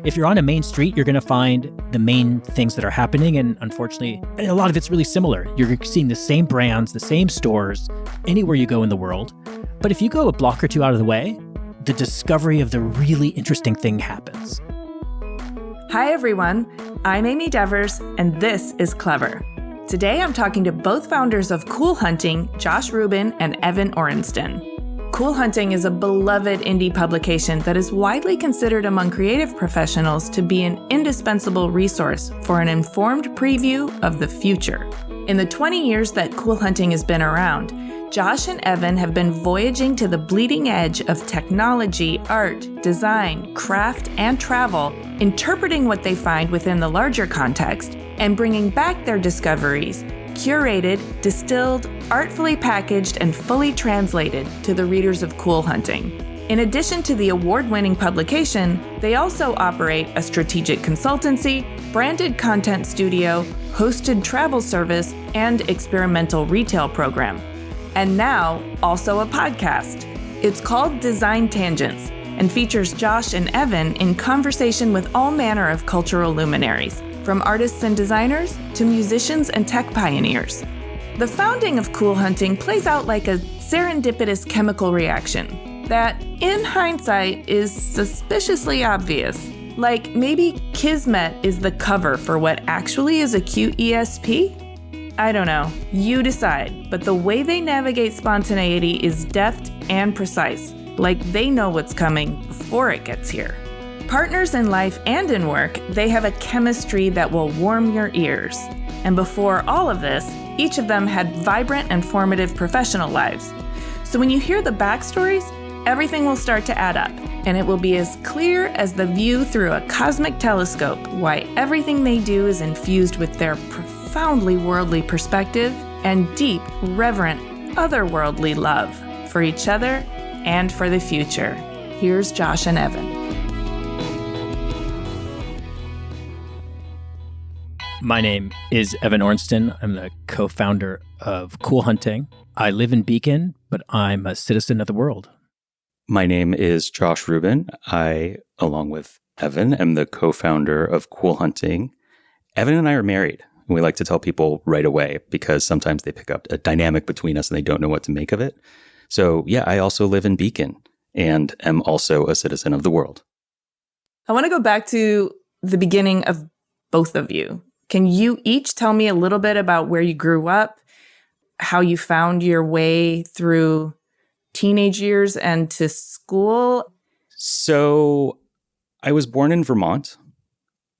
If you're on a main street, you're going to find the main things that are happening. And unfortunately, a lot of it's really similar. You're seeing the same brands, the same stores, anywhere you go in the world. But if you go a block or two out of the way, the discovery of the really interesting thing happens. Hi, everyone. I'm Amy Devers, and this is Clever. Today, I'm talking to both founders of Cool Hunting, Josh Rubin and Evan Orensten. Cool Hunting is a beloved indie publication that is widely considered among creative professionals to be an indispensable resource for an informed preview of the future. In the 20 years that Cool Hunting has been around, Josh and Evan have been voyaging to the bleeding edge of technology, art, design, craft, and travel, interpreting what they find within the larger context, and bringing back their discoveries, curated, distilled, artfully packaged, and fully translated to the readers of Cool Hunting. In addition to the award-winning publication, they also operate a strategic consultancy, branded content studio, hosted travel service, and experimental retail program. And now, also a podcast. It's called Design Tangents and features Josh and Evan in conversation with all manner of cultural luminaries, from artists and designers to musicians and tech pioneers. The founding of Cool Hunting plays out like a serendipitous chemical reaction that, in hindsight, is suspiciously obvious. Like maybe Kismet is the cover for what actually is a cute ESP? I don't know. You decide. But the way they navigate spontaneity is deft and precise, like they know what's coming before it gets here. Partners in life and in work, they have a chemistry that will warm your ears. And before all of this, each of them had vibrant and formative professional lives. So when you hear the backstories, everything will start to add up, and it will be as clear as the view through a cosmic telescope why everything they do is infused with their profoundly worldly perspective and deep, reverent, otherworldly love for each other and for the future. Here's Josh and Evan. My name is Evan Orensten. I'm the co-founder of Cool Hunting. I live in Beacon, but I'm a citizen of the world. My name is Josh Rubin. I, along with Evan, am the co-founder of Cool Hunting. Evan and I are married. And we like to tell people right away because sometimes they pick up a dynamic between us and they don't know what to make of it. So yeah, I also live in Beacon and am also a citizen of the world. I want to go back to the beginning of both of you. Can you each tell me a little bit about where you grew up, how you found your way through teenage years and to school? So I was born in Vermont.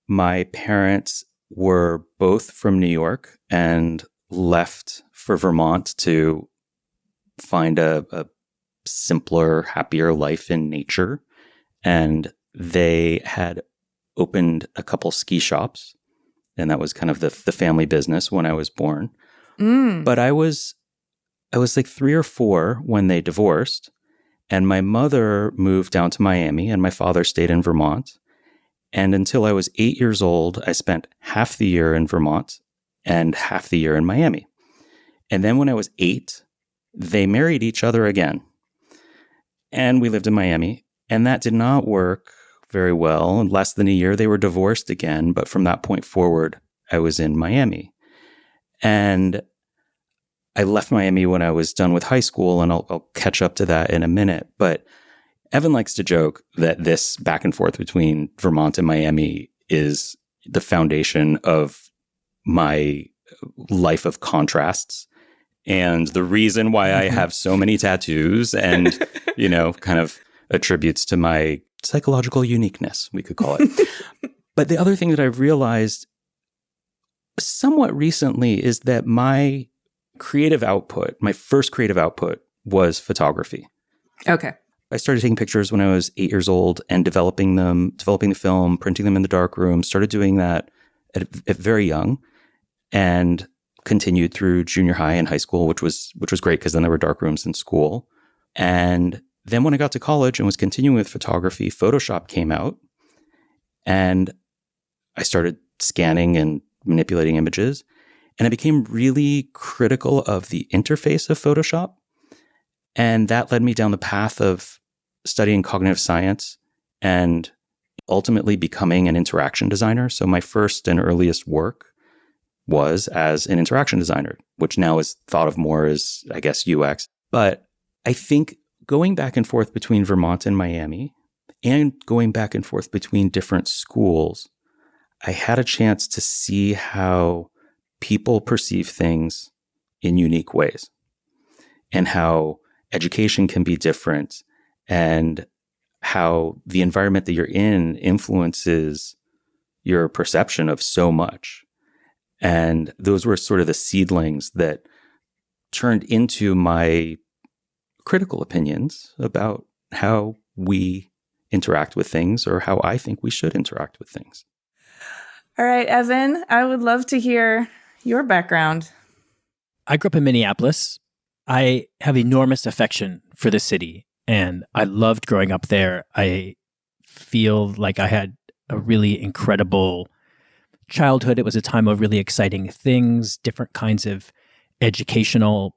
My parents were both from New York and left for Vermont to find a simpler, happier life in nature. And they had opened a couple ski shops. And that was kind of the family business when I was born. But I was like 3 or 4 when they divorced. And my mother moved down to Miami and my father stayed in Vermont. And until I was 8 years old, I spent half the year in Vermont and half the year in Miami. And then when I was 8, they married each other again. And we lived in Miami. And that did not work very well. In less than a year, they were divorced again. But from that point forward, I was in Miami. And I left Miami when I was done with high school, and I'll catch up to that in a minute. But Evan likes to joke that this back and forth between Vermont and Miami is the foundation of my life of contrasts. And the reason why I have so many tattoos and, kind of attributes to my psychological uniqueness, we could call it. But the other thing that I've realized somewhat recently is that my creative output, my first creative output was photography. Okay. I started taking pictures when I was 8 years old and developing the film, printing them in the darkroom, started doing that at very young and continued through junior high and high school, which was great because then there were darkrooms in school. And then when I got to college and was continuing with photography, Photoshop came out and I started scanning and manipulating images. And I became really critical of the interface of Photoshop. And that led me down the path of studying cognitive science and ultimately becoming an interaction designer. So my first and earliest work was as an interaction designer, which now is thought of more as, I guess, UX. But I think going back and forth between Vermont and Miami and going back and forth between different schools, I had a chance to see how people perceive things in unique ways and how education can be different and how the environment that you're in influences your perception of so much. And those were sort of the seedlings that turned into my critical opinions about how we interact with things or how I think we should interact with things. All right, Evan, I would love to hear your background. I grew up in Minneapolis. I have enormous affection for the city, and I loved growing up there. I feel like I had a really incredible childhood. It was a time of really exciting things, different kinds of educational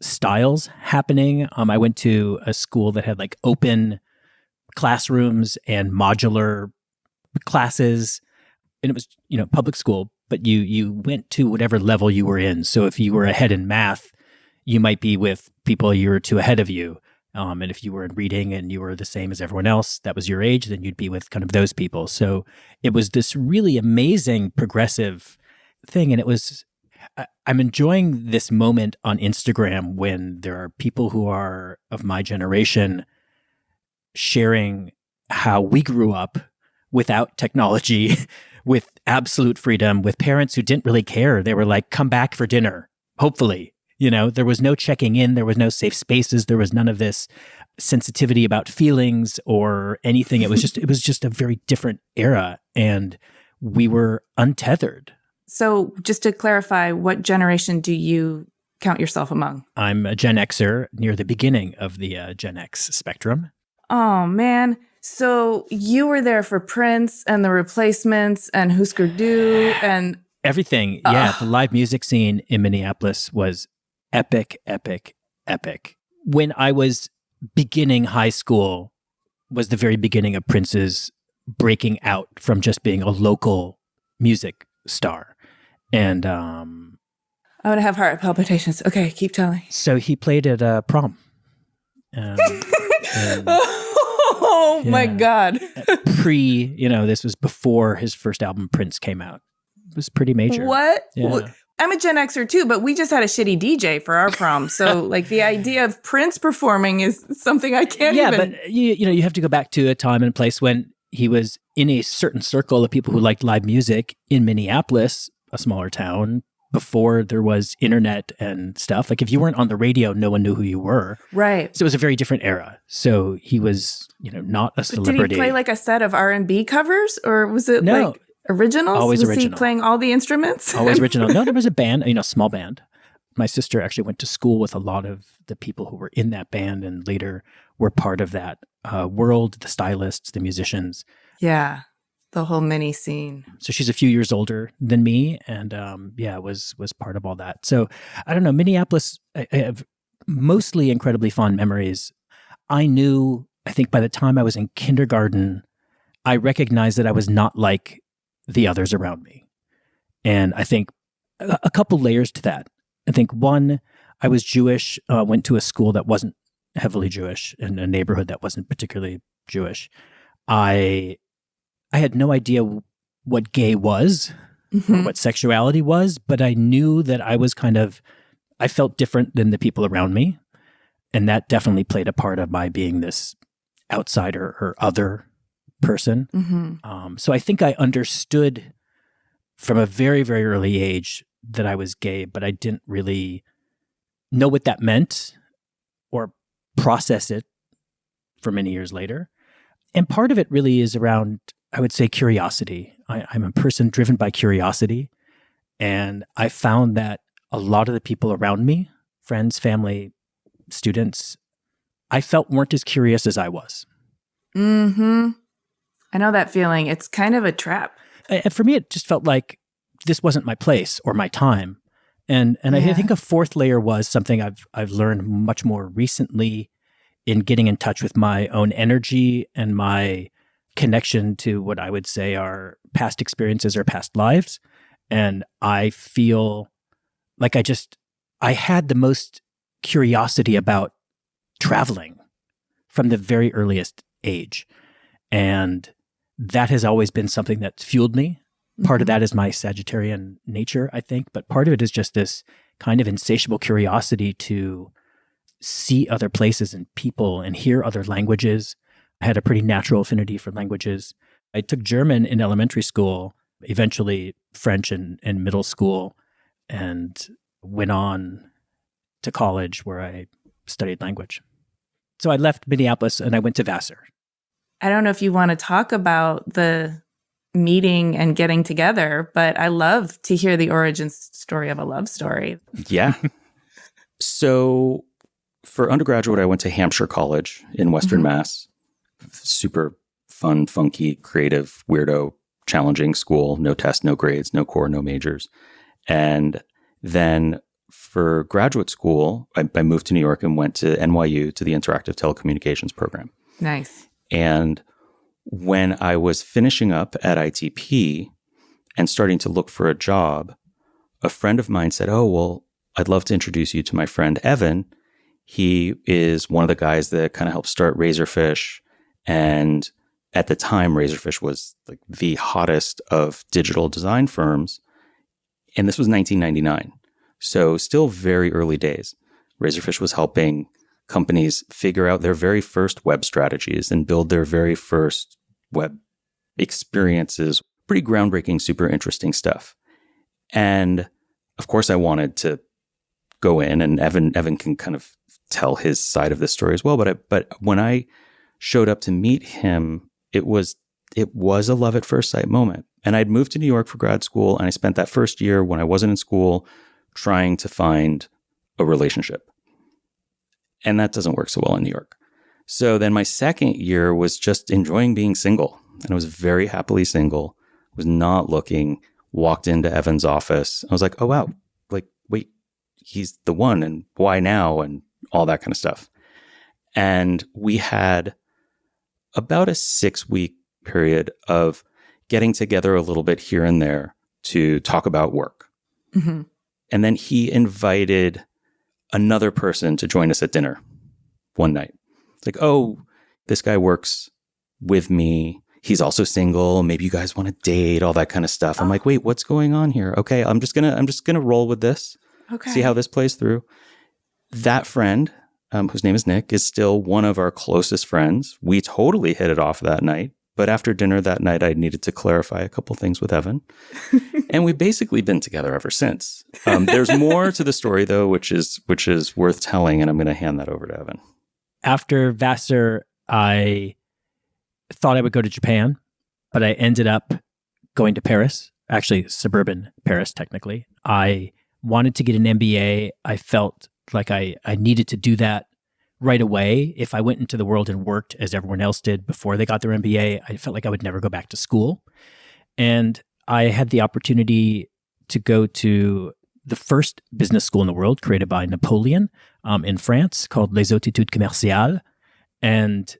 styles happening. I went to a school that had like open classrooms and modular classes, and it was, public school, but you went to whatever level you were in. So if you were ahead in math, you might be with people a year or two ahead of you. And if you were in reading and you were the same as everyone else, that was your age, then you'd be with kind of those people. So it was this really amazing progressive thing. And I'm enjoying this moment on Instagram when there are people who are of my generation sharing how we grew up without technology, with absolute freedom, with parents who didn't really care. They were like, come back for dinner, hopefully. There was no checking in. There was no safe spaces. There was none of this sensitivity about feelings or anything. It was just a very different era, and we were untethered. So just to clarify, what generation do you count yourself among? I'm a Gen Xer near the beginning of the Gen X spectrum. Oh, man. So you were there for Prince and the Replacements and Husker Du and everything. Yeah, the live music scene in Minneapolis was epic, epic, epic. When I was beginning high school was the very beginning of Prince's breaking out from just being a local music star. And I'm going to have heart palpitations. Okay, keep telling. So he played at prom. Oh my God. This was before his first album, Prince, came out. It was pretty major. What? Yeah. I'm a Gen Xer too, but we just had a shitty DJ for our prom. So like the idea of Prince performing is something I can't even. Yeah, but you have to go back to a time and place when he was in a certain circle of people who liked live music in Minneapolis, a smaller town, before there was internet and stuff. Like if you weren't on the radio, no one knew who you were. Right. So it was a very different era. So he was, not a celebrity. But did he play like a set of R&B covers, or was it like originals? Always was original. he playing all the instruments? Always original. No, there was a band, small band. My sister actually went to school with a lot of the people who were in that band and later were part of that world, the stylists, the musicians. Yeah, the whole mini scene. So she's a few years older than me and was part of all that. So I don't know, Minneapolis, I have mostly incredibly fond memories. I think by the time I was in kindergarten, I recognized that I was not like the others around me. And I think a couple layers to that. I think one, I was Jewish, went to a school that wasn't heavily Jewish in a neighborhood that wasn't particularly Jewish. I had no idea what gay was or what sexuality was, but I knew that I felt different than the people around me. And that definitely played a part of my being this outsider or other person. Mm-hmm. So I think I understood from a very, very early age that I was gay, but I didn't really know what that meant or process it for many years later. And part of it really is around, I would say, curiosity. I'm a person driven by curiosity. And I found that a lot of the people around me, friends, family, students, I felt weren't as curious as I was. Mm-hmm. I know that feeling. It's kind of a trap. For me, it just felt like this wasn't my place or my time. And I think a fourth layer was something I've learned much more recently in getting in touch with my own energy and my connection to what I would say are past experiences or past lives. And I feel like I had the most curiosity about traveling from the very earliest age. And that has always been something that's fueled me. Part of that is my Sagittarian nature, I think, but part of it is just this kind of insatiable curiosity to see other places and people and hear other languages. I had a pretty natural affinity for languages. I took German in elementary school, eventually French in middle school, and went on to college where I studied language. So I left Minneapolis and I went to Vassar. I don't know if you want to talk about the meeting and getting together, but I love to hear the origin story of a love story. Yeah. So for undergraduate, I went to Hampshire College in Western Mass. Super fun, funky, creative, weirdo, challenging school. No tests, no grades, no core, no majors. And then for graduate school, I moved to New York and went to NYU to the Interactive Telecommunications program. Nice. And when I was finishing up at ITP and starting to look for a job, a friend of mine said, "Oh, well, I'd love to introduce you to my friend Evan. He is one of the guys that kind of helped start Razorfish." And at the time, Razorfish was like the hottest of digital design firms. And this was 1999. So still very early days. Razorfish was helping companies figure out their very first web strategies and build their very first web experiences. Pretty groundbreaking, super interesting stuff. And of course, I wanted to go in, and Evan can kind of tell his side of this story as well. But when I showed up to meet him, it was a love at first sight moment. And I'd moved to New York for grad school, and I spent that first year when I wasn't in school trying to find a relationship. And that doesn't work so well in New York. So then my second year was just enjoying being single. And I was very happily single, was not looking, walked into Evan's office. I was like, oh, wow, like, wait, he's the one, and why now? And all that kind of stuff. And we had about a 6-week period of getting together a little bit here and there to talk about work. Mm-hmm. And then he invited another person to join us at dinner one night. It's like, oh, this guy works with me. He's also single. Maybe you guys want to date, all that kind of stuff. I'm like, wait, what's going on here? Okay, I'm just gonna roll with this. Okay. See how this plays through. That friend, whose name is Nick, is still one of our closest friends. We totally hit it off that night. But after dinner that night, I needed to clarify a couple things with Evan. And we've basically been together ever since. There's more to the story, though, which is worth telling. And I'm going to hand that over to Evan. After Vassar, I thought I would go to Japan, but I ended up going to Paris, actually suburban Paris, technically. I wanted to get an MBA. I felt like I needed to do that right away. If I went into the world and worked as everyone else did before they got their MBA, I felt like I would never go back to school. And I had the opportunity to go to the first business school in the world created by Napoleon in France called Les Hautes Études Commerciales. And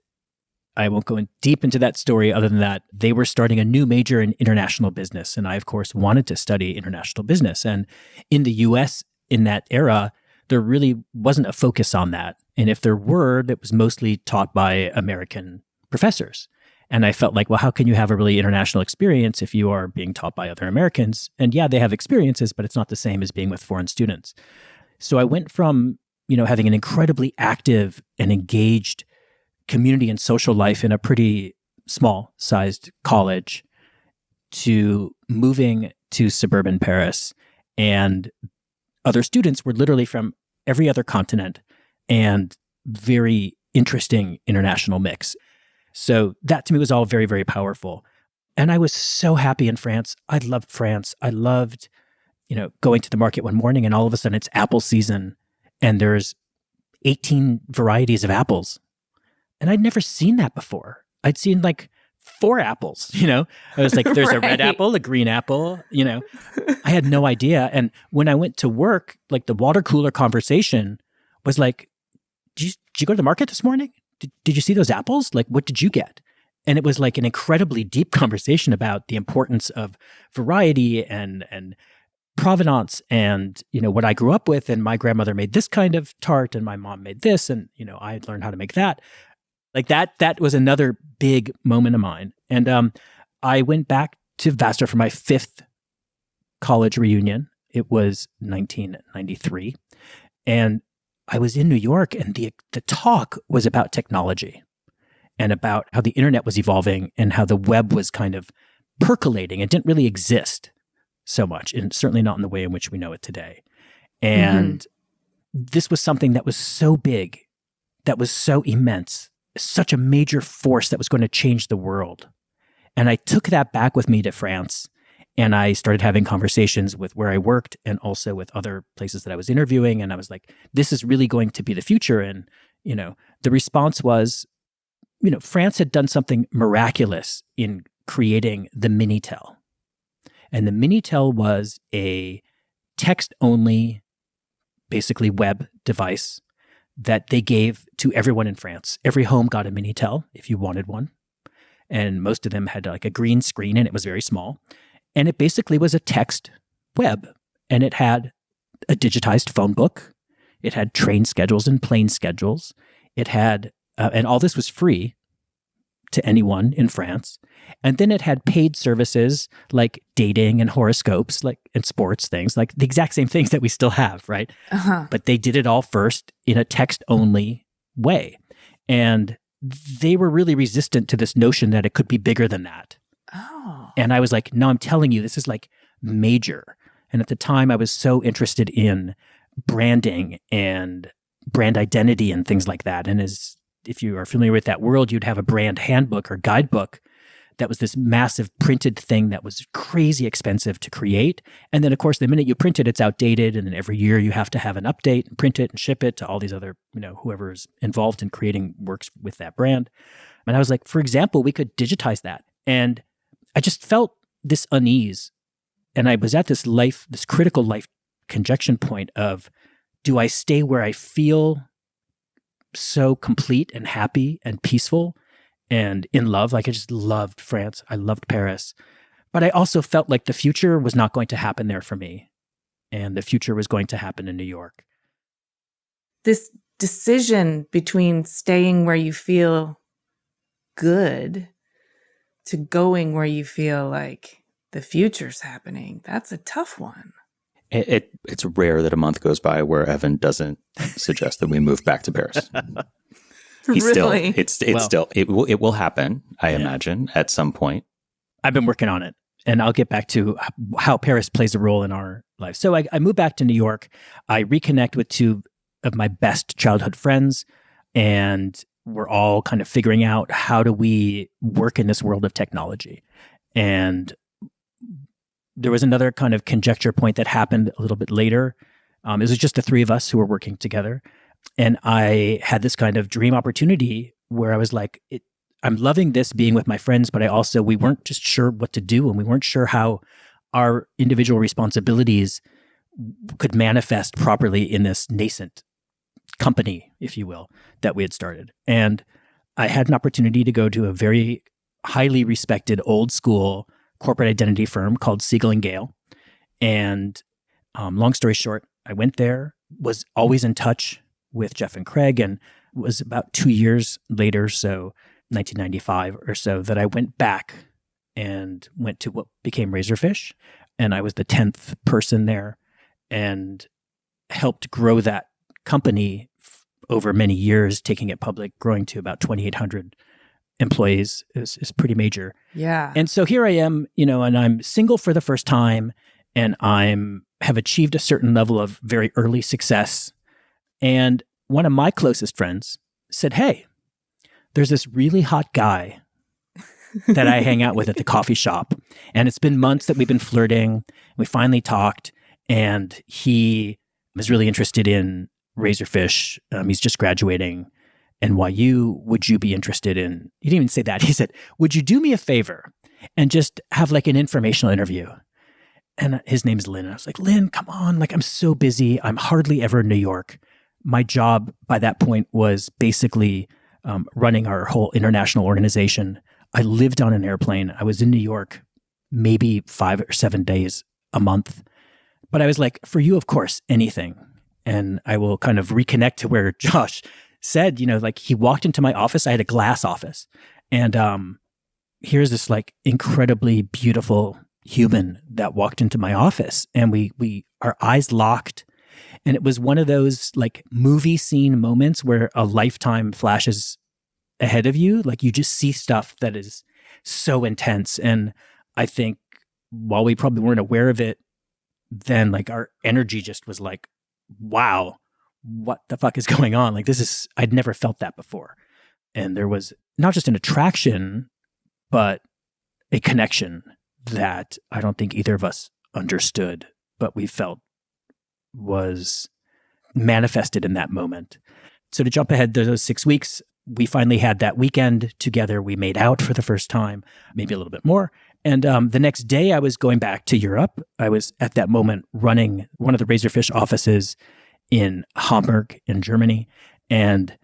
I won't go in deep into that story other than that they were starting a new major in international business. And I, of course, wanted to study international business. And in the US in that era, there really wasn't a focus on that. And if there were, that was mostly taught by American professors. And I felt like, well, how can you have a really international experience if you are being taught by other Americans? And yeah, they have experiences, but it's not the same as being with foreign students. So I went from, having an incredibly active and engaged community and social life in a pretty small-sized college to moving to suburban Paris. And other students were literally from every other continent and very interesting international mix. So that to me was all very, very powerful. And I was so happy in France. I loved France. I loved, going to the market one morning and all of a sudden it's apple season and there's 18 varieties of apples. And I'd never seen that before. I'd seen like 4 apples, I was like, there's a red apple, a green apple, I had no idea. And when I went to work, like the water cooler conversation was like, did you go to the market this morning? Did you see those apples? Like, what did you get? And it was like an incredibly deep conversation about the importance of variety and provenance and, what I grew up with. And my grandmother made this kind of tart and my mom made this. And, I learned how to make that. Like that was another big moment of mine. And I went back to Vassar for my 5th college reunion. It was 1993. And I was in New York, and the talk was about technology and about how the internet was evolving and how the web was kind of percolating. It didn't really exist so much, and certainly not in the way in which we know it today. And this was something that was so big, that was so immense, such a major force that was going to change the world. And I took that back with me to France, and I started having conversations with where I worked and also with other places that I was interviewing. And I was like, this is really going to be the future. And, the response was, France had done something miraculous in creating the Minitel. And the Minitel was a text-only, basically web device that they gave to everyone in France. Every home got a Minitel if you wanted one. And most of them had like a green screen, and it was very small. And it basically was a text web. And it had a digitized phone book. It had train schedules and plane schedules. It had, and all this was free to anyone in France. And then it had paid services like dating and horoscopes, and sports things, like the exact same things that we still have, right? But they did it all first in a text-only way. And they were really resistant to this notion that it could be bigger than that. Oh. And I was like, no, I'm telling you, this is like major. And at the time, I was so interested in branding and brand identity and things like that. And if you are familiar with that world, you'd have a brand handbook or guidebook that was this massive printed thing that was crazy expensive to create. And then, of course, the minute you print it, it's outdated. And then every year you have to have an update and print it and ship it to all these other, whoever's involved in creating works with that brand. And I was like, for example, we could digitize that. And I just felt this unease. And I was at this critical life conjunction point of, do I stay where I feel so complete and happy and peaceful and in love? Like, I just loved France. I loved Paris. But I also felt like the future was not going to happen there for me. And the future was going to happen in New York. This decision between staying where you feel good to going where you feel like the future's happening, that's a tough one. It's rare that a month goes by where Evan doesn't suggest that we move back to Paris. Really? It will happen, I imagine, at some point. I've been working on it, and I'll get back to how Paris plays a role in our life. So I moved back to New York. I reconnect with 2 of my best childhood friends, and we're all kind of figuring out, how do we work in this world of technology? And there was another kind of conjecture point that happened a little bit later. It was just the 3 of us who were working together. And I had this kind of dream opportunity where I was like, I'm loving this being with my friends, but we weren't just sure what to do. And we weren't sure how our individual responsibilities could manifest properly in this nascent company, if you will, that we had started. And I had an opportunity to go to a very highly respected old school corporate identity firm called Siegel and Gale. And long story short, I went there, was always in touch with Jeff and Craig, and it was about 2 years later, so 1995 or so, that I went back and went to what became Razorfish. And I was the 10th person there and helped grow that company over many years, taking it public, growing to about 2,800 employees. Is pretty major. Yeah. And so here I am, and I'm single for the first time, and have achieved a certain level of very early success. And one of my closest friends said, hey, there's this really hot guy that I hang out with at the coffee shop. And it's been months that we've been flirting. We finally talked, and he was really interested in Razorfish. He's just graduating NYU. Would you be interested in, he didn't even say that. He said, would you do me a favor and just have like an informational interview? And his name's Lynn. And I was like, Lynn, come on. Like, I'm so busy. I'm hardly ever in New York. My job by that point was basically running our whole international organization. I lived on an airplane. I was in New York maybe 5 or 7 days a month. But I was like, for you, of course, anything. And I will kind of reconnect to where Josh said, like he walked into my office. I had a glass office. And here's this like incredibly beautiful human that walked into my office. And our eyes locked. And it was one of those like movie scene moments where a lifetime flashes ahead of you. Like you just see stuff that is so intense. And I think while we probably weren't aware of it, then like our energy just was like, wow, what the fuck is going on? Like I'd never felt that before. And there was not just an attraction, but a connection that I don't think either of us understood, but we felt was manifested in that moment. So to jump ahead those 6 weeks, we finally had that weekend together. We made out for the first time, maybe a little bit more. And the next day I was going back to Europe. I was at that moment running one of the Razorfish offices in Hamburg in Germany. And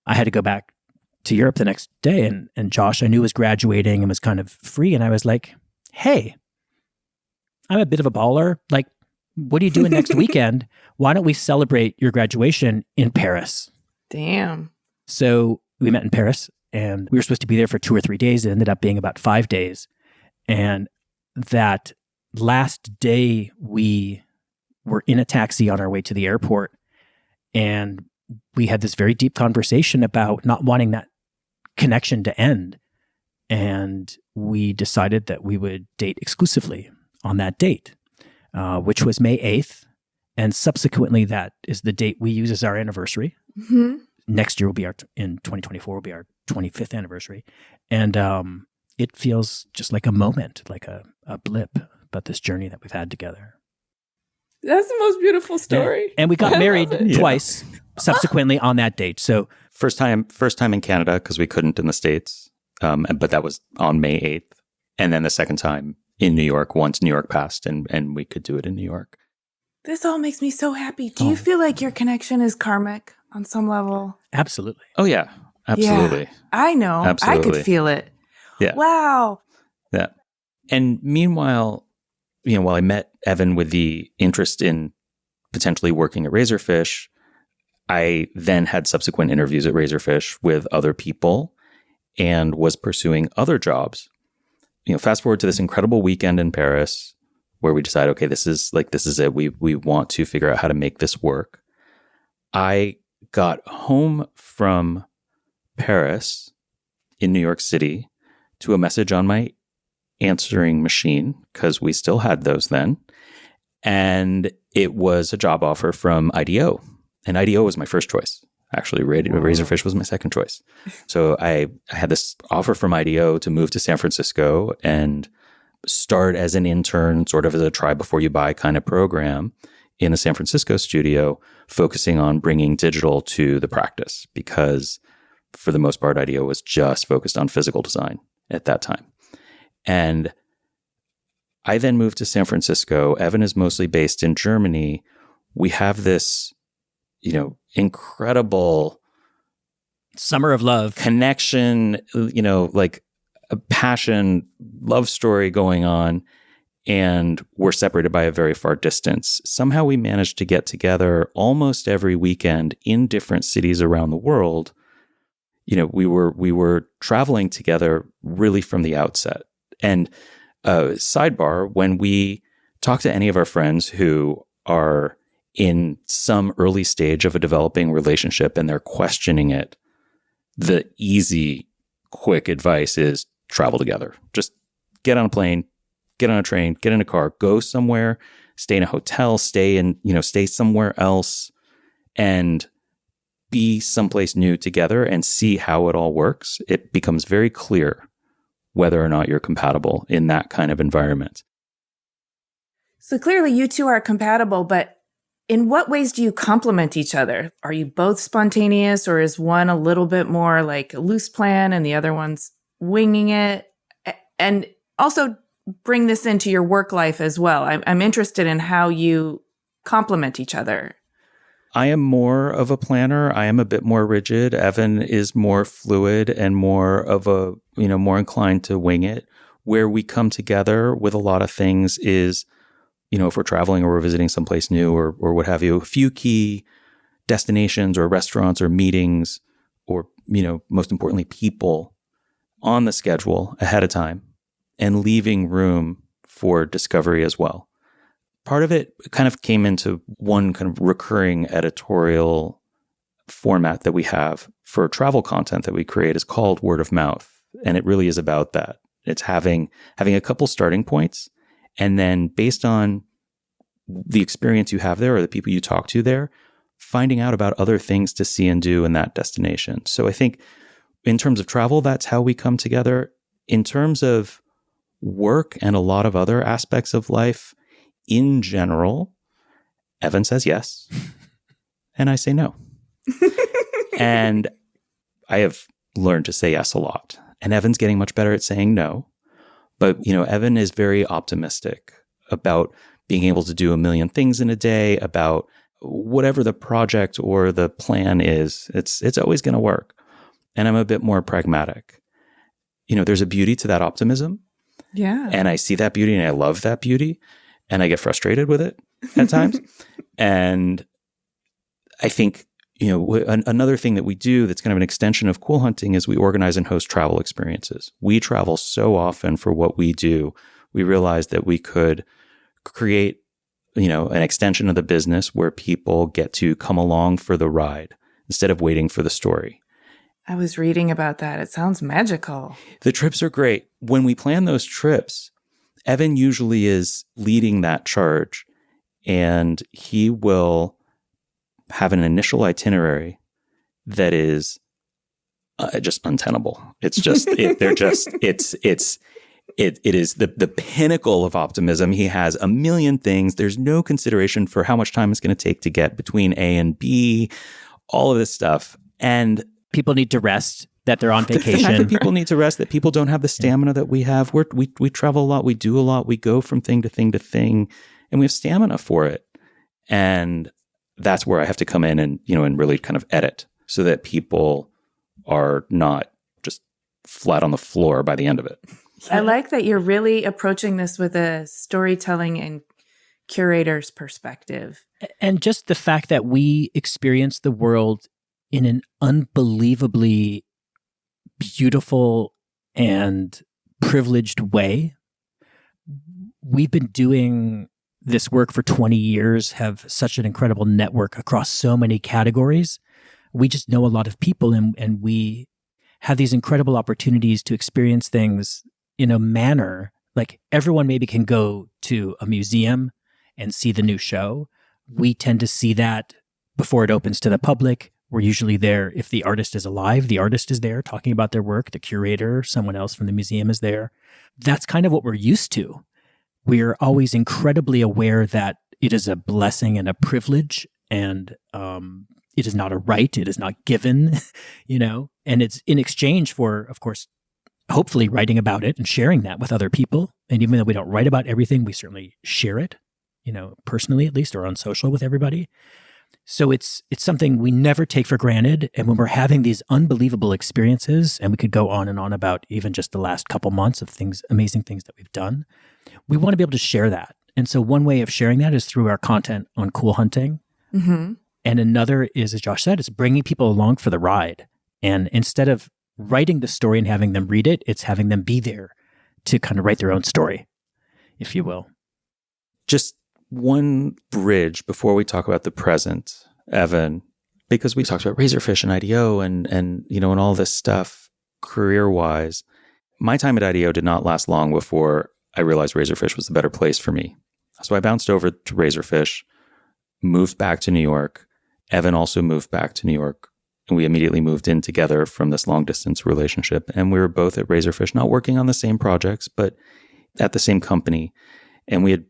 I had to go back to Europe the next day. And Josh, I knew, was graduating and was kind of free. And I was like, hey, I'm a bit of a baller. Like, what are you doing next weekend? Why don't we celebrate your graduation in Paris? Damn. So we met in Paris and we were supposed to be there for 2 or 3 days. It ended up being about 5 days. And that last day we were in a taxi on our way to the airport. And we had this very deep conversation about not wanting that connection to end. And we decided that we would date exclusively on that date, which was May 8th. And subsequently, that is the date we use as our anniversary. Mm-hmm. Next year will be in 2024 will be our 25th anniversary. And it feels just like a moment, like a blip about this journey that we've had together. That's the most beautiful story. Yeah. And we got married twice subsequently on that date. So first time in Canada because we couldn't in the States, but that was on May 8th. And then the second time in New York once New York passed and we could do it in New York. This all makes me so happy. Do you feel like your connection is karmic on some level? Absolutely. Oh, yeah. Absolutely. Yeah, I know. Absolutely. I could feel it. Yeah. Wow. Yeah. And meanwhile, while I met Evan with the interest in potentially working at Razorfish, I then had subsequent interviews at Razorfish with other people and was pursuing other jobs. Fast forward to this incredible weekend in Paris where we decide, okay, this is it. We want to figure out how to make this work. I got home from Paris in New York City to a message on my answering machine, because we still had those then. And it was a job offer from IDEO. And IDEO was my first choice. Actually, Razorfish was my second choice. So I had this offer from IDEO to move to San Francisco and start as an intern, sort of as a try before you buy kind of program in the San Francisco studio, focusing on bringing digital to the practice, because for the most part, IDEO was just focused on physical design at that time. And I then moved to San Francisco. Evan is mostly based in Germany. We have this, incredible summer of love connection, like a passion, love story going on. And we're separated by a very far distance. Somehow we managed to get together almost every weekend in different cities around the world. We were traveling together really from the outset. And sidebar, when we talk to any of our friends who are in some early stage of a developing relationship and they're questioning it, the easy, quick advice is travel together. Just get on a plane, get on a train, get in a car, go somewhere, stay in a hotel, stay somewhere else, and be someplace new together and see how it all works. It becomes very clear whether or not you're compatible in that kind of environment. So clearly you two are compatible, but in what ways do you complement each other? Are you both spontaneous, or is one a little bit more like a loose plan and the other one's winging it? And also bring this into your work life as well. I'm interested in how you complement each other. I am more of a planner. I am a bit more rigid. Evan is more fluid and more of a, more inclined to wing it. Where we come together with a lot of things is, if we're traveling or we're visiting someplace new or what have you, a few key destinations or restaurants or meetings or, most importantly, people on the schedule ahead of time and leaving room for discovery as well. Part of it kind of came into one kind of recurring editorial format that we have for travel content that we create is called word of mouth. And it really is about that. It's having a couple starting points, and then based on the experience you have there or the people you talk to there, finding out about other things to see and do in that destination. So I think in terms of travel, that's how we come together. In terms of work and a lot of other aspects of life, in general, Evan says yes, and I say no. And I have learned to say yes a lot. And Evan's getting much better at saying no. But, Evan is very optimistic about being able to do a million things in a day, about whatever the project or the plan is. It's always going to work. And I'm a bit more pragmatic. There's a beauty to that optimism. Yeah. And I see that beauty and I love that beauty. And I get frustrated with it at times. And I think, another thing that we do that's kind of an extension of Cool Hunting is we organize and host travel experiences. We travel so often for what we do. We realized that we could create, an extension of the business where people get to come along for the ride instead of waiting for the story. I was reading about that. It sounds magical. The trips are great. When we plan those trips, Evan usually is leading that charge, and he will have an initial itinerary that is just untenable. It's just, it is the pinnacle of optimism. He has a million things. There's no consideration for how much time it's going to take to get between A and B, all of this stuff. And people need to rest, that they're on the fact vacation. that people need to rest, that people don't have the stamina that we have. We travel a lot. We do a lot. We go from thing to thing to thing, and we have stamina for it. And that's where I have to come in and, and really kind of edit so that people are not just flat on the floor by the end of it. I like that you're really approaching this with a storytelling and curator's perspective. And just the fact that we experience the world in an unbelievably beautiful and privileged way. We've been doing this work for 20 years, have such an incredible network across so many categories. We just know a lot of people, and we have these incredible opportunities to experience things in a manner like everyone maybe can go to a museum and see the new show. We tend to see that before it opens to the public. We're usually there. If the artist is alive, the artist is there talking about their work. The curator, someone else from the museum is there. That's kind of what we're used to. We're always incredibly aware that it is a blessing and a privilege, and it is not a right. It is not given, and it's in exchange for, of course, hopefully writing about it and sharing that with other people. And even though we don't write about everything, we certainly share it, personally at least, or on social with everybody. So it's something we never take for granted. And when we're having these unbelievable experiences, and we could go on and on about even just the last couple months of things, amazing things that we've done, we want to be able to share that. And so one way of sharing that is through our content on Cool Hunting. Mm-hmm. And another is, as Josh said, it's bringing people along for the ride. And instead of writing the story and having them read it, it's having them be there to kind of write their own story, if you will. Just one bridge before we talk about the present, Evan, because we talked about Razorfish and IDEO and all this stuff career-wise. My time at IDEO did not last long before I realized Razorfish was the better place for me. So I bounced over to Razorfish, moved back to New York. Evan also moved back to New York, and we immediately moved in together from this long-distance relationship. And we were both at Razorfish, not working on the same projects, but at the same company. And we had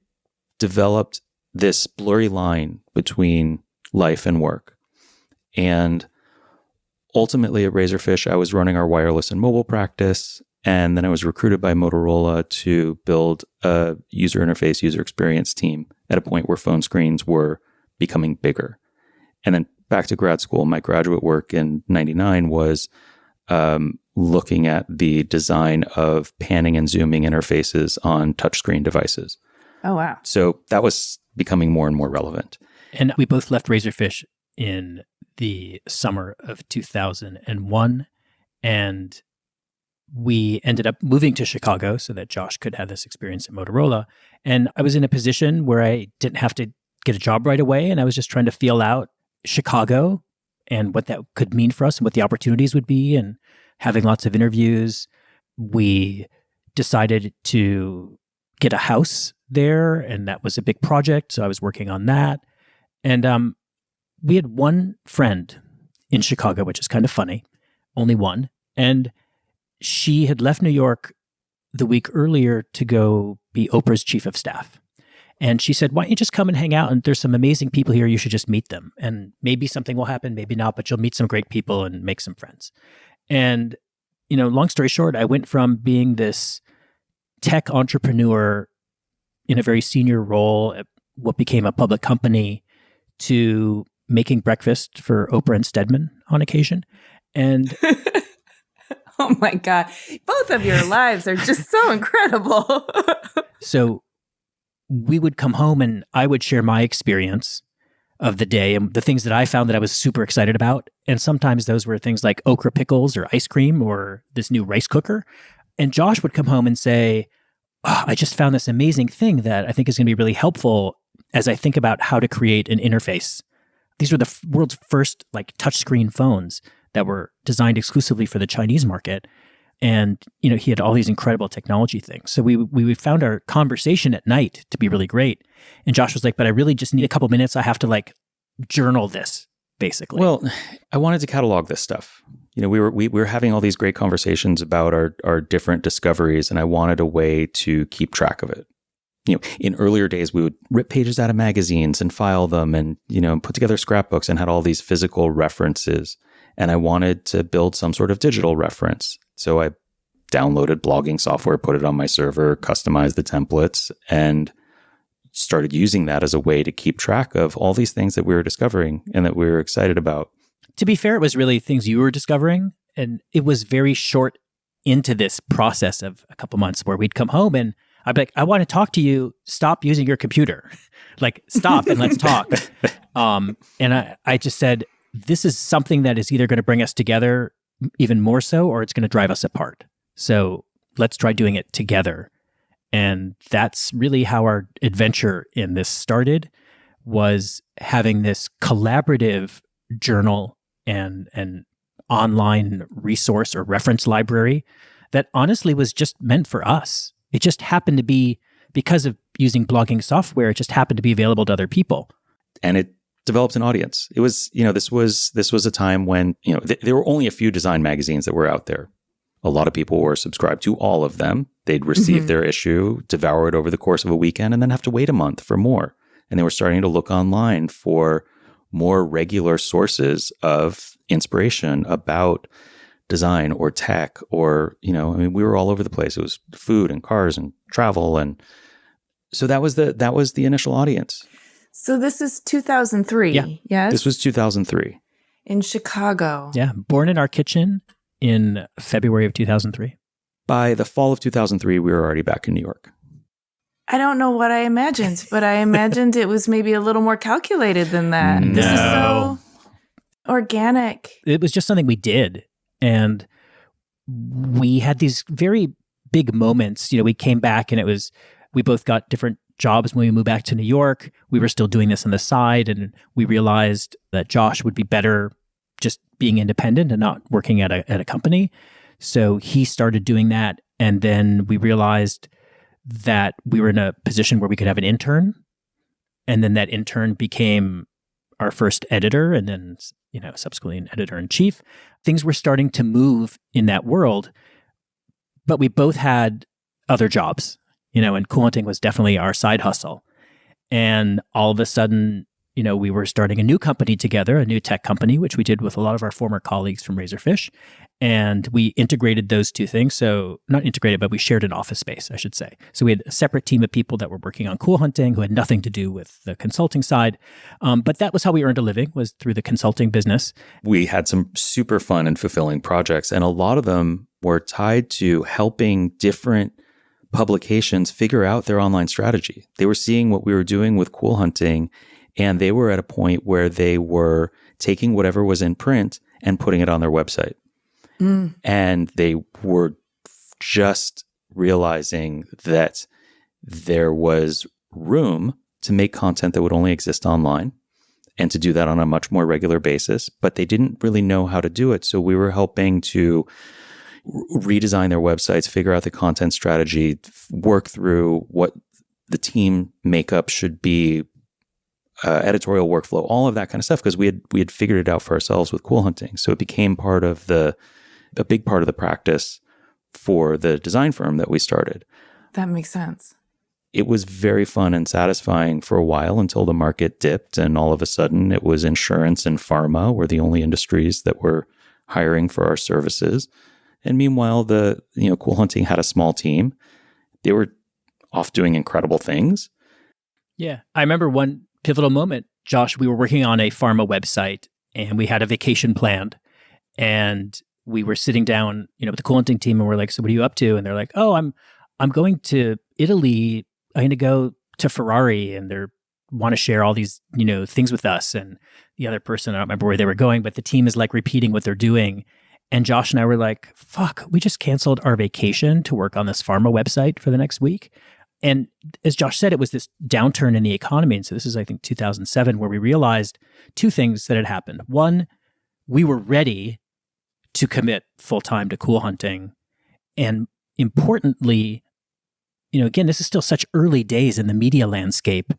developed this blurry line between life and work. And ultimately at Razorfish, I was running our wireless and mobile practice. And then I was recruited by Motorola to build a user interface, user experience team at a point where phone screens were becoming bigger. And then back to grad school, my graduate work in 99 was looking at the design of panning and zooming interfaces on touchscreen devices. Oh, wow. So that was becoming more and more relevant. And we both left Razorfish in the summer of 2001. And we ended up moving to Chicago so that Josh could have this experience at Motorola. And I was in a position where I didn't have to get a job right away. And I was just trying to feel out Chicago and what that could mean for us and what the opportunities would be, and having lots of interviews. We decided to get a house there, and that was a big project. So I was working on that. And we had one friend in Chicago, which is kind of funny, only one. And she had left New York the week earlier to go be Oprah's chief of staff. And she said, why don't you just come and hang out? And there's some amazing people here. You should just meet them. And maybe something will happen, maybe not, but you'll meet some great people and make some friends. And, long story short, I went from being this tech entrepreneur in a very senior role at what became a public company to making breakfast for Oprah and Stedman on occasion. And oh my God. Both of your lives are just so incredible. So we would come home and I would share my experience of the day and the things that I found that I was super excited about. And sometimes those were things like okra pickles or ice cream or this new rice cooker. And Josh would come home and say, I just found this amazing thing that I think is going to be really helpful as I think about how to create an interface. These were the world's first touchscreen phones that were designed exclusively for the Chinese market. And, he had all these incredible technology things. So we found our conversation at night to be really great. And Josh was like, but I really just need a couple minutes. I have to journal this, basically. Well, I wanted to catalog this stuff. We were having all these great conversations about our different discoveries, and I wanted a way to keep track of it. In earlier days, we would rip pages out of magazines and file them and, put together scrapbooks and had all these physical references. And I wanted to build some sort of digital reference. So I downloaded blogging software, put it on my server, customized the templates, and started using that as a way to keep track of all these things that we were discovering and that we were excited about. To be fair, it was really things you were discovering. And it was very short into this process of a couple months where we'd come home and I'd be like, I want to talk to you. Stop using your computer. Stop and let's talk. And I just said, this is something that is either going to bring us together even more so, or it's going to drive us apart. So let's try doing it together. And that's really how our adventure in this started, was having this collaborative journal and an online resource or reference library that honestly was just meant for us. It just happened to be, because of using blogging software, it just happened to be available to other people. And it developed an audience. It was, this was a time when, there were only a few design magazines that were out there. A lot of people were subscribed to all of them. They'd receive their issue, devour it over the course of a weekend, and then have to wait a month for more. And they were starting to look online for more regular sources of inspiration about design or tech or, we were all over the place. It was food and cars and travel. And so that was the initial audience. So this is 2003, yeah. Yes? This was 2003. In Chicago. Yeah, born in our kitchen in February of 2003. By the fall of 2003, we were already back in New York. I don't know what I imagined, but I imagined it was maybe a little more calculated than that. No. This is so organic. It was just something we did. And we had these very big moments. We came back and we both got different jobs when we moved back to New York. We were still doing this on the side, and we realized that Josh would be better just being independent and not working at a company. So he started doing that. And then we realized that we were in a position where we could have an intern. And then that intern became our first editor, and then, subsequently an editor-in-chief. Things were starting to move in that world, but we both had other jobs, and Cool Hunting was definitely our side hustle. And all of a sudden, we were starting a new company together, a new tech company, which we did with a lot of our former colleagues from Razorfish. And we integrated those two things. So not integrated, but we shared an office space, I should say. So we had a separate team of people that were working on Cool Hunting who had nothing to do with the consulting side. But that was how we earned a living, was through the consulting business. We had some super fun and fulfilling projects, and a lot of them were tied to helping different publications figure out their online strategy. They were seeing what we were doing with Cool Hunting, and they were at a point where they were taking whatever was in print and putting it on their website. And they were just realizing that there was room to make content that would only exist online and to do that on a much more regular basis, but they didn't really know how to do it. So we were helping to redesign their websites, figure out the content strategy, work through what the team makeup should be, editorial workflow, all of that kind of stuff, because we had figured it out for ourselves with Cool Hunting. So it became a big part of the practice for the design firm that we started. That makes sense. It was very fun and satisfying for a while until the market dipped, and all of a sudden it was insurance and pharma were the only industries that were hiring for our services. And meanwhile, Cool Hunting had a small team. They were off doing incredible things. Yeah. I remember one pivotal moment, Josh, we were working on a pharma website and we had a vacation planned, and we were sitting down, with the Cool Hunting team, and we're like, so what are you up to? And they're like, oh, I'm going to Italy. I'm going to go to Ferrari, and they want to share all these, things with us. And the other person, I don't remember where they were going, but the team is like repeating what they're doing. And Josh and I were like, fuck, we just canceled our vacation to work on this pharma website for the next week. And as Josh said, it was this downturn in the economy. And so this is, I think, 2007, where we realized two things that had happened. One, we were ready to commit full-time to Cool Hunting. And importantly, again, this is still such early days in the media landscape.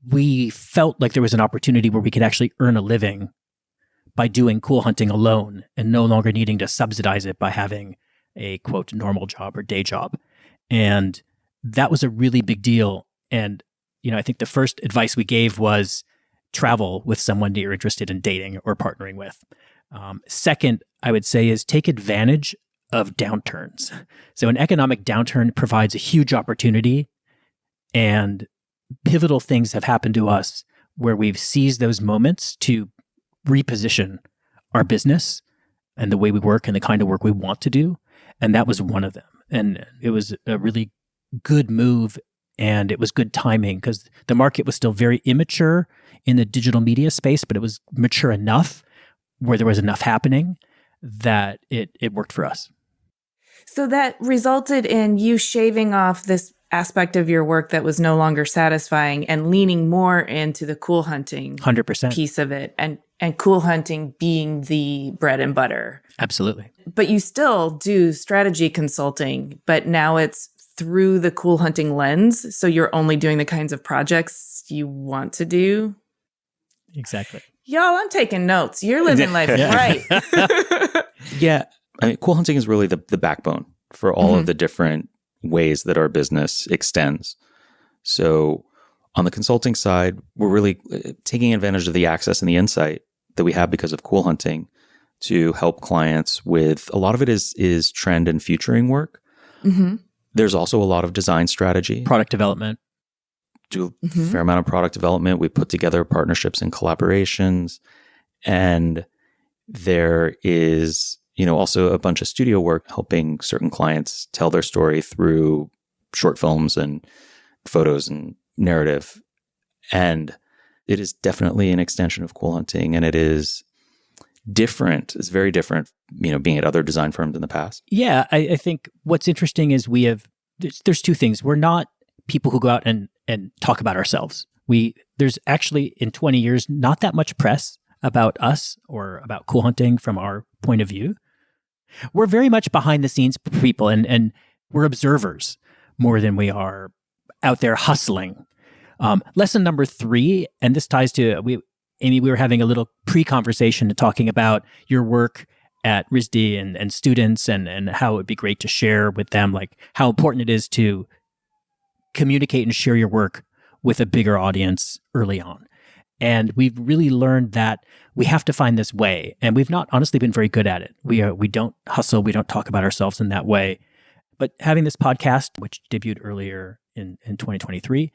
We felt like there was an opportunity where we could actually earn a living by doing Cool Hunting alone and no longer needing to subsidize it by having a, quote, normal job or day job. And that was a really big deal. And, I think the first advice we gave was travel with someone that you're interested in dating or partnering with. Second, I would say, is take advantage of downturns. So an economic downturn provides a huge opportunity, and pivotal things have happened to us where we've seized those moments to reposition our business and the way we work and the kind of work we want to do. And that was one of them. And it was a really good move, and it was good timing because the market was still very immature in the digital media space, but it was mature enough where there was enough happening that it worked for us. So that resulted in you shaving off this aspect of your work that was no longer satisfying and leaning more into the Cool Hunting 100% piece of it, and Cool Hunting being the bread and butter. Absolutely. But you still do strategy consulting, but now it's through the Cool Hunting lens. So you're only doing the kinds of projects you want to do. Exactly. Y'all, I'm taking notes. You're living life right. Yeah. I mean, Cool Hunting is really the backbone for all of the different ways that our business extends. So on the consulting side, we're really taking advantage of the access and the insight that we have because of Cool Hunting to help clients with, a lot of it is trend and futuring work. Mm-hmm. There's also a lot of design strategy. Product development. Do a fair amount of product development. We put together partnerships and collaborations. And there is, also a bunch of studio work helping certain clients tell their story through short films and photos and narrative. And it is definitely an extension of Cool Hunting, and it is different. It's very different, being at other design firms in the past. Yeah, I think what's interesting is there's two things. We're not people who go out and talk about ourselves. There's actually, in 20 years, not that much press about us or about Cool Hunting from our point of view. We're very much behind the scenes people, and we're observers more than we are out there hustling. Lesson number 3, and this ties to, Amy, we were having a little pre-conversation talking about your work at RISD and students and how it would be great to share with them, like how important it is to communicate and share your work with a bigger audience early on. And we've really learned that we have to find this way. And we've not honestly been very good at it. We don't hustle. We don't talk about ourselves in that way. But having this podcast, which debuted earlier in 2023,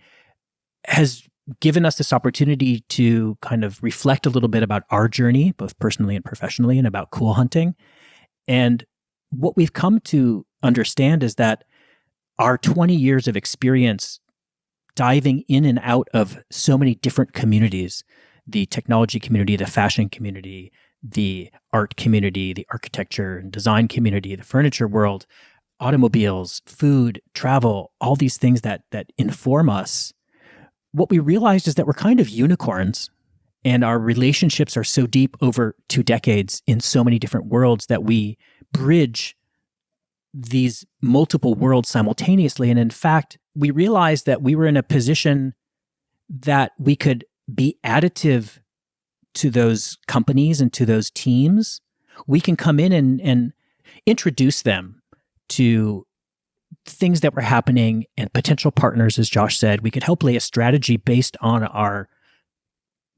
has given us this opportunity to kind of reflect a little bit about our journey, both personally and professionally, and about cool hunting. And what we've come to understand is that our 20 years of experience diving in and out of so many different communities, the technology community, the fashion community, the art community, the architecture and design community, the furniture world, automobiles, food, travel, all these things that inform us. What we realized is that we're kind of unicorns, and our relationships are so deep over 2 decades in so many different worlds that we bridge these multiple worlds simultaneously. And in fact, we realized that we were in a position that we could be additive to those companies and to those teams. We can come in and introduce them to things that were happening and potential partners, as Josh said. We could help lay a strategy based on our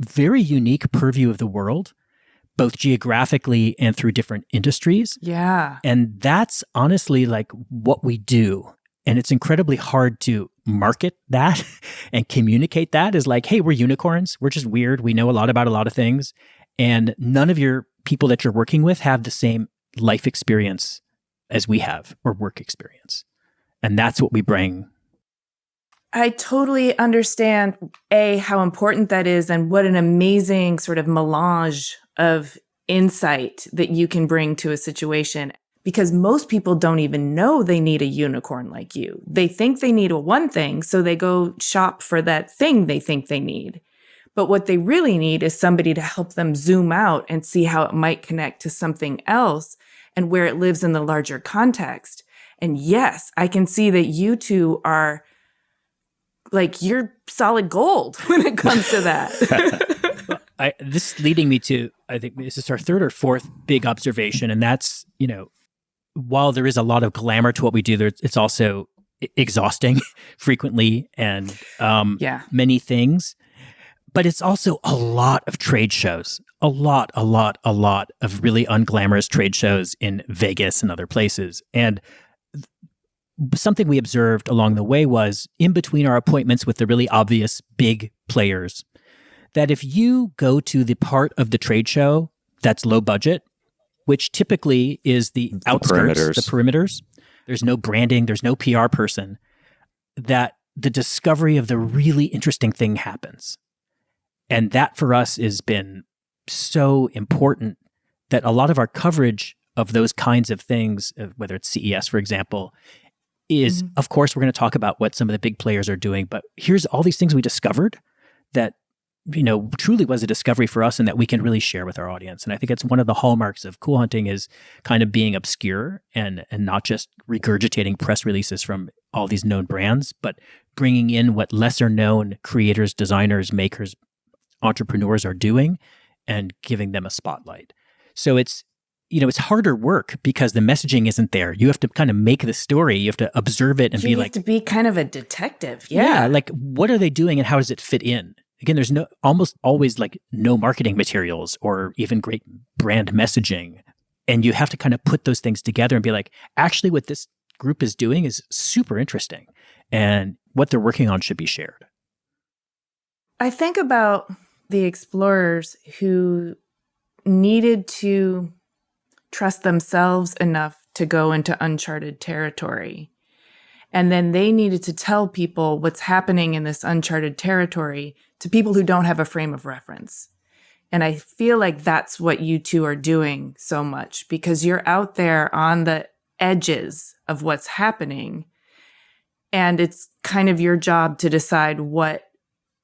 very unique purview of the world, both geographically and through different industries. Yeah. And that's honestly like what we do. And it's incredibly hard to market that and communicate that as like, hey, we're unicorns. We're just weird. We know a lot about a lot of things. And none of your people that you're working with have the same life experience as we have, or work experience. And that's what we bring. I totally understand, how important that is and what an amazing sort of melange of insight that you can bring to a situation, because most people don't even know they need a unicorn like you. They think they need a one thing, so they go shop for that thing they think they need. But what they really need is somebody to help them zoom out and see how it might connect to something else and where it lives in the larger context. And yes, I can see that you two are like, you're solid gold when it comes to that. This leading me to, I think this is our third or fourth big observation. And that's, while there is a lot of glamour to what we do, it's also exhausting frequently and many things. But it's also a lot of trade shows, a lot of really unglamorous trade shows in Vegas and other places. And something we observed along the way was, in between our appointments with the really obvious big players, that if you go to the part of the trade show that's low budget, which typically is the outskirts, the perimeters, there's no branding, there's no PR person, that the discovery of the really interesting thing happens. And that for us has been so important that a lot of our coverage of those kinds of things, whether it's CES, for example, is, of course, we're going to talk about what some of the big players are doing, but here's all these things we discovered that, truly was a discovery for us and that we can really share with our audience. And I think it's one of the hallmarks of cool hunting, is kind of being obscure and not just regurgitating press releases from all these known brands, but bringing in what lesser known creators, designers, makers, entrepreneurs are doing and giving them a spotlight. So it's harder work because the messaging isn't there. You have to kind of make the story. You have to observe it and you have to be kind of a detective. Yeah. Like, what are they doing and how does it fit in? Again, there's almost always like no marketing materials or even great brand messaging. And you have to kind of put those things together and be like, actually what this group is doing is super interesting and what they're working on should be shared. I think about the explorers who needed to trust themselves enough to go into uncharted territory. And then they needed to tell people what's happening in this uncharted territory to people who don't have a frame of reference. And I feel like that's what you two are doing so much, because you're out there on the edges of what's happening. And it's kind of your job to decide what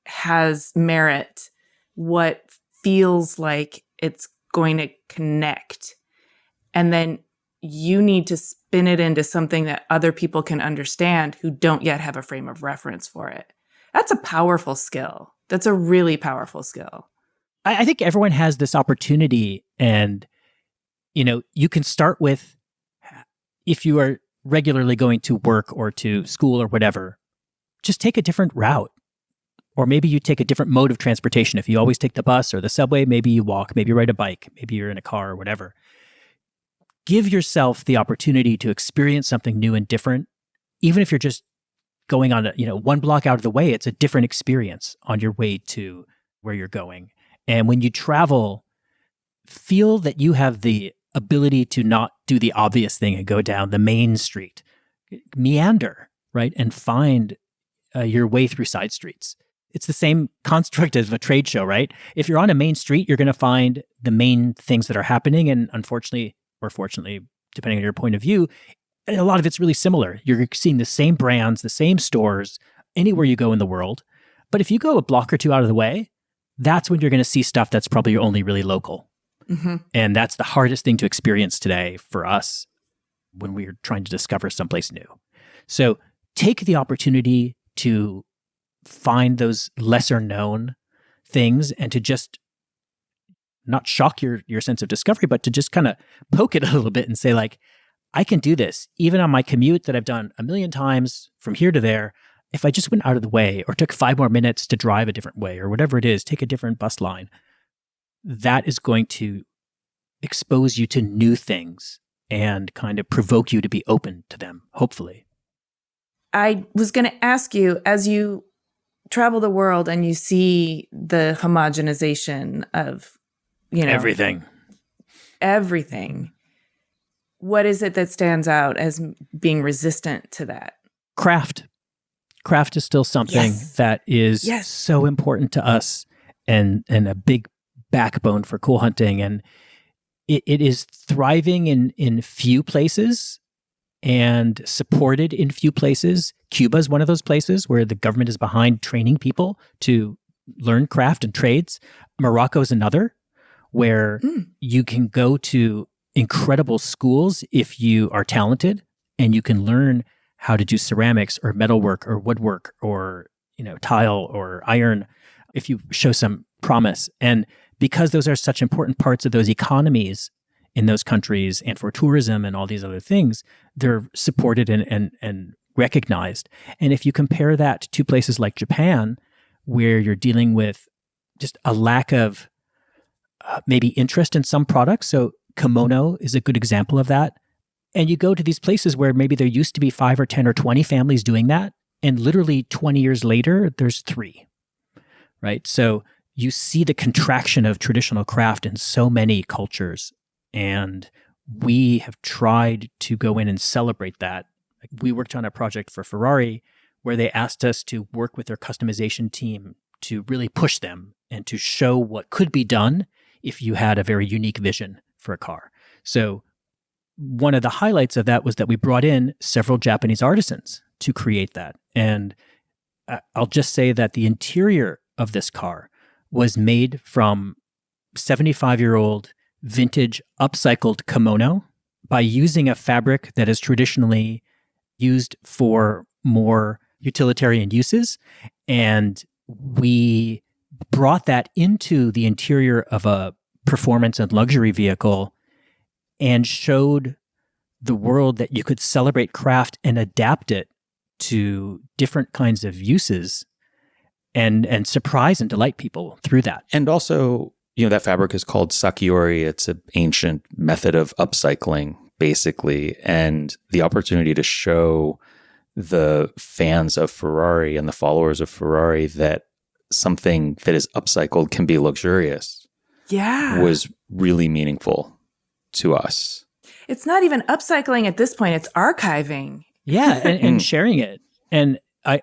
has merit, what feels like it's going to connect. And then you need to spin it into something that other people can understand who don't yet have a frame of reference for it. That's a powerful skill. That's a really powerful skill. I think everyone has this opportunity, and, you can start with, if you are regularly going to work or to school or whatever, just take a different route Or maybe you take a different mode of transportation. If you always take the bus or the subway, maybe you walk, maybe you ride a bike, maybe you're in a car or whatever. Give yourself the opportunity to experience something new and different. Even if you're just going on, one block out of the way, it's a different experience on your way to where you're going. And when you travel, feel that you have the ability to not do the obvious thing and go down the main street. Meander, right? And find your way through side streets. It's the same construct as a trade show, right? If you're on a main street, you're going to find the main things that are happening. And unfortunately, or fortunately, depending on your point of view, a lot of it's really similar. You're seeing the same brands, the same stores, anywhere you go in the world. But if you go a block or two out of the way, that's when you're going to see stuff that's probably only really local. Mm-hmm. And that's the hardest thing to experience today for us when we're trying to discover someplace new. So take the opportunity to find those lesser known things and to just not shock your sense of discovery, but to just kind of poke it a little bit and say, like, I can do this even on my commute that I've done a million times from here to there. If I just went out of the way or took 5 more minutes to drive a different way or whatever it is, take a different bus line, that is going to expose you to new things and kind of provoke you to be open to them, hopefully. I was going to ask you, as you travel the world and you see the homogenization of, everything, what is it that stands out as being resistant to that? Craft is still something that is so important to us and a big backbone for cool hunting. And it is thriving in few places and supported in few places. Cuba is one of those places where the government is behind training people to learn craft and trades. Morocco is another where you can go to incredible schools if you are talented and you can learn how to do ceramics or metalwork or woodwork or, tile or iron if you show some promise. And because those are such important parts of those economies in those countries and for tourism and all these other things, they're supported and recognized. And if you compare that to places like Japan, where you're dealing with just a lack of maybe interest in some products. So kimono is a good example of that. And you go to these places where maybe there used to be 5 or 10 or 20 families doing that. And literally 20 years later, there's 3, right? So you see the contraction of traditional craft in so many cultures. And we have tried to go in and celebrate that. We worked on a project for Ferrari where they asked us to work with their customization team to really push them and to show what could be done if you had a very unique vision for a car. So one of the highlights of that was that we brought in several Japanese artisans to create that. And I'll just say that the interior of this car was made from 75-year-old vintage upcycled kimono by using a fabric that is traditionally used for more utilitarian uses. And we brought that into the interior of a performance and luxury vehicle and showed the world that you could celebrate craft and adapt it to different kinds of uses and surprise and delight people through that. And also, that fabric is called sakiori. It's an ancient method of upcycling, basically. And the opportunity to show the fans of Ferrari and the followers of Ferrari that something that is upcycled can be luxurious was really meaningful to us. It's not even upcycling at this point, it's archiving. Yeah, and sharing it. And I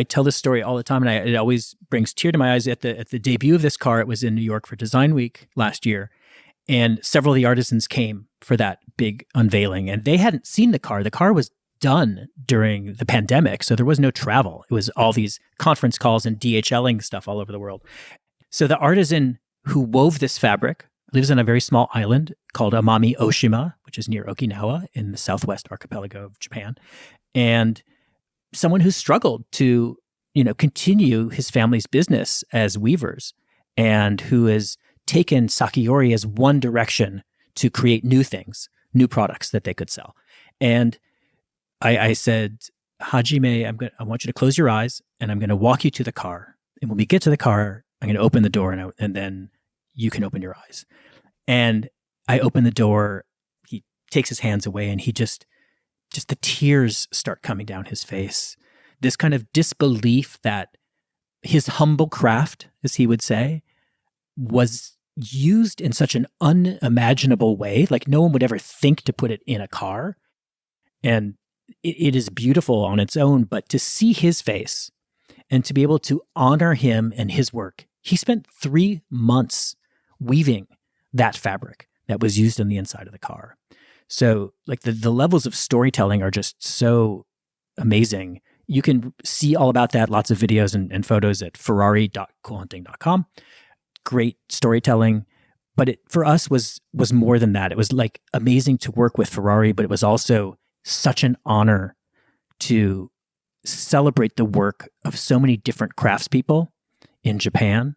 tell this story all the time, and it always brings tear to my eyes. At the debut of this car, it was in New York for Design Week last year, and several of the artisans came for that big unveiling, and they hadn't seen the car. The car was done during the pandemic, so there was no travel. It was all these conference calls and DHLing stuff all over the world. So the artisan who wove this fabric lives on a very small island called Amami Oshima, which is near Okinawa in the southwest archipelago of Japan. And someone who struggled to, continue his family's business as weavers and who has taken sakiori as one direction to create new things, new products that they could sell. And I said, Hajime, I want you to close your eyes and I'm going to walk you to the car And when we get to the car, I'm going to open the door and then you can open your eyes. And I open the door. He takes his hands away and he just the tears start coming down his face. This kind of disbelief that his humble craft, as he would say, was used in such an unimaginable way. Like no one would ever think to put it in a car. And it is beautiful on its own, but to see his face and to be able to honor him and his work, he spent 3 months weaving that fabric that was used on the inside of the car. So like the levels of storytelling are just so amazing. You can see all about that, lots of videos and photos at ferrari.coolhunting.com. Great storytelling. But it, for us, was more than that. It was like amazing to work with Ferrari, but it was also such an honor to celebrate the work of so many different craftspeople in Japan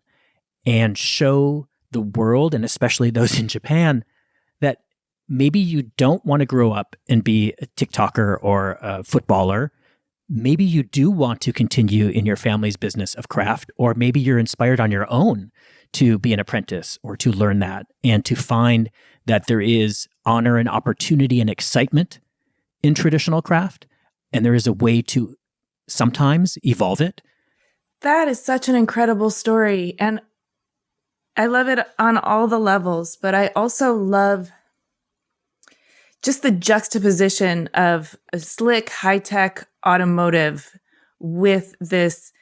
and show the world, and especially those in Japan, that maybe you don't want to grow up and be a TikToker or a footballer. Maybe you do want to continue in your family's business of craft, or maybe you're inspired on your own to be an apprentice or to learn that and to find that there is honor and opportunity and excitement in traditional craft. And there is a way to sometimes evolve it. That is such an incredible story. And I love it on all the levels, but I also love just the juxtaposition of a slick, high-tech automotive with this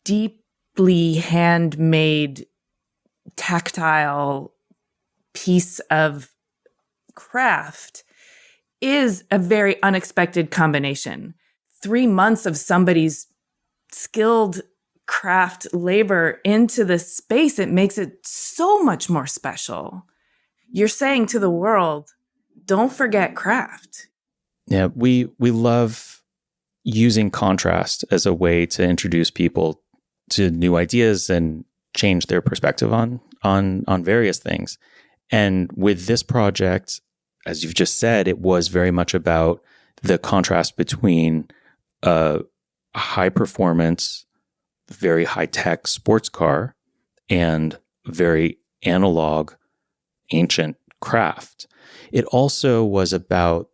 deeply handmade, tactile piece of craft is a very unexpected combination. 3 months of somebody's skilled craft labor into this space, it makes it so much more special. You're saying to the world, don't forget craft. Yeah, we love using contrast as a way to introduce people to new ideas and change their perspective on various things. And with this project, as you've just said, it was very much about the contrast between a high performance, very high tech sports car and very analog, ancient craft. It also was about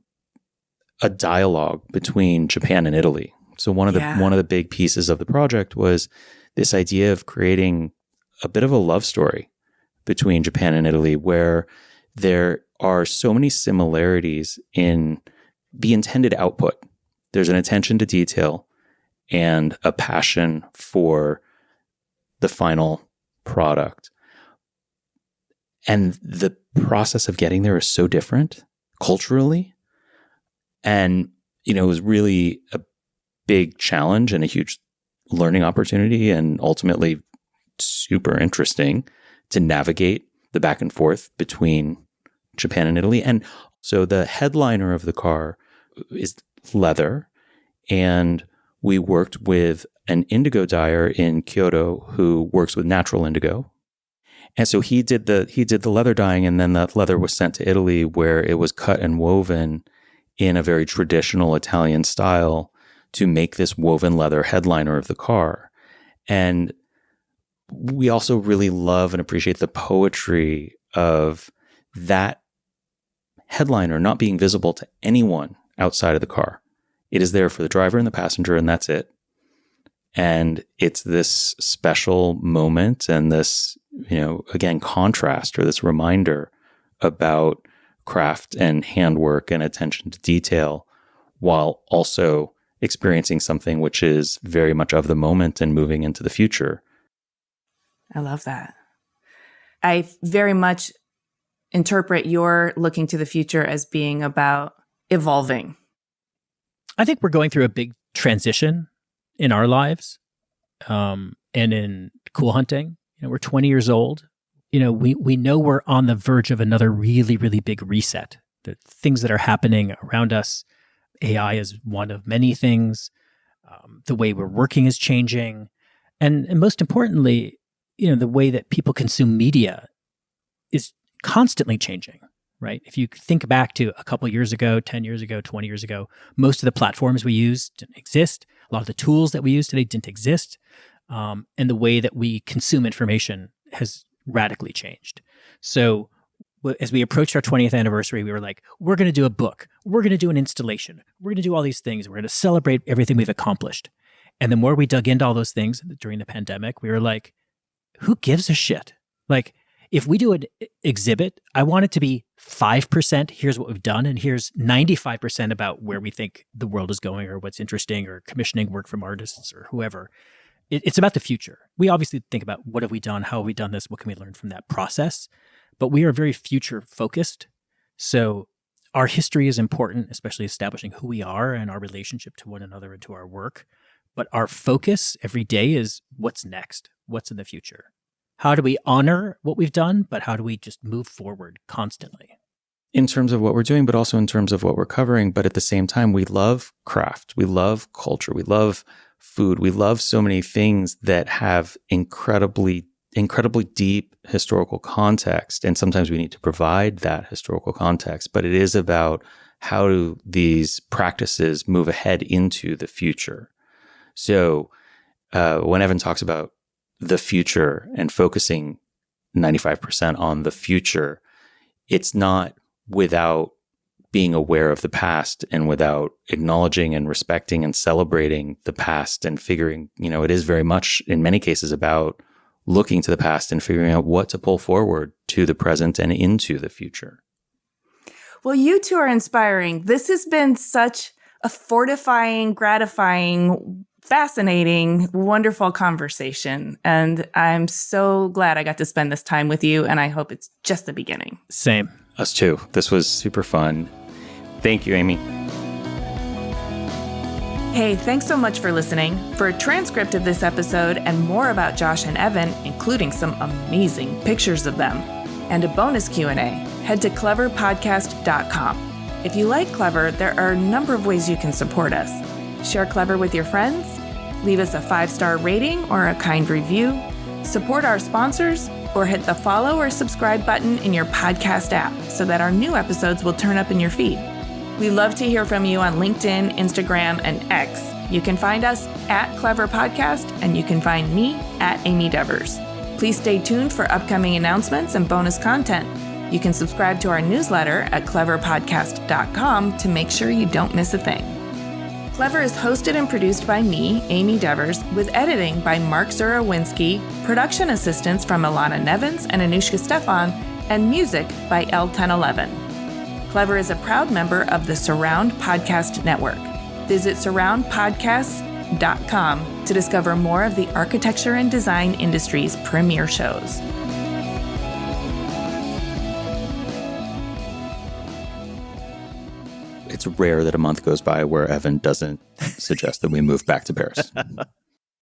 a dialogue between Japan and Italy. So one of the big pieces of the project was this idea of creating a bit of a love story between Japan and Italy, where there are so many similarities in the intended output. There's an attention to detail and a passion for the final product. And the process of getting there is so different culturally. And, it was really a big challenge and a huge learning opportunity, and ultimately super interesting to navigate the back and forth between Japan and Italy. And so the headliner of the car is leather, and we worked with an indigo dyer in Kyoto who works with natural indigo. And so he did the leather dyeing, and then that leather was sent to Italy, where it was cut and woven in a very traditional Italian style to make this woven leather headliner of the car. And we also really love and appreciate the poetry of that headliner not being visible to anyone outside of the car. It is there for the driver and the passenger, and that's it. And it's this special moment and this, again, contrast, or this reminder about craft and handwork and attention to detail, while also experiencing something which is very much of the moment and moving into the future. I love that. I very much interpret your looking to the future as being about evolving. I think we're going through a big transition in our lives, and in cool hunting. We're 20 years old. We know we're on the verge of another really, really big reset. The things that are happening around us, AI is one of many things. The way we're working is changing. And most importantly, the way that people consume media is constantly changing, right? If you think back to a couple years ago, 10 years ago, 20 years ago, most of the platforms we used didn't exist. A lot of the tools that we use today didn't exist. and the way that we consume information has radically changed. So as we approached our 20th anniversary, we were like, we're going to do a book. We're going to do an installation. We're going to do all these things. We're going to celebrate everything we've accomplished. And the more we dug into all those things during the pandemic, we were like, who gives a shit? Like, if we do an exhibit, I want it to be 5%, here's what we've done, and here's 95% about where we think the world is going or what's interesting or commissioning work from artists or whoever. It's about the future. We obviously think about what have we done, how have we done this, what can we learn from that process, but we are very future focused. So our history is important, especially establishing who we are and our relationship to one another and to our work. But our focus every day is what's next, what's in the future. How do we honor what we've done, but how do we just move forward constantly? In terms of what we're doing, but also in terms of what we're covering. But at the same time, we love craft. We love culture. We love food. We love so many things that have incredibly deep historical context. And sometimes we need to provide that historical context. But it is about how do these practices move ahead into the future. So when Evan talks about the future and focusing 95% on the future, it's not without being aware of the past and without acknowledging and respecting and celebrating the past and figuring, it is very much in many cases about looking to the past and figuring out what to pull forward to the present and into the future. Well, you two are inspiring. This has been such a fortifying, gratifying, fascinating, wonderful conversation. And I'm so glad I got to spend this time with you. And I hope it's just the beginning. Same. Us too. This was super fun. Thank you, Amy. Hey, thanks so much for listening. For a transcript of this episode and more about Josh and Evan, including some amazing pictures of them, and a bonus Q&A, head to cleverpodcast.com. If you like Clever, there are a number of ways you can support us. Share Clever with your friends, leave us a 5-star rating or a kind review, support our sponsors, or hit the follow or subscribe button in your podcast app so that our new episodes will turn up in your feed. We love to hear from you on LinkedIn, Instagram, and X. You can find us at Clever Podcast, and you can find me at Amy Devers. Please stay tuned for upcoming announcements and bonus content. You can subscribe to our newsletter at cleverpodcast.com to make sure you don't miss a thing. Clever is hosted and produced by me, Amy Devers, with editing by Mark Zurawinski, production assistance from Ilana Nevins and Anushka Stefan, and music by L1011. Clever is a proud member of the Surround Podcast Network. Visit surroundpodcasts.com to discover more of the architecture and design industry's premier shows. It's rare that a month goes by where Evan doesn't suggest that we move back to Paris.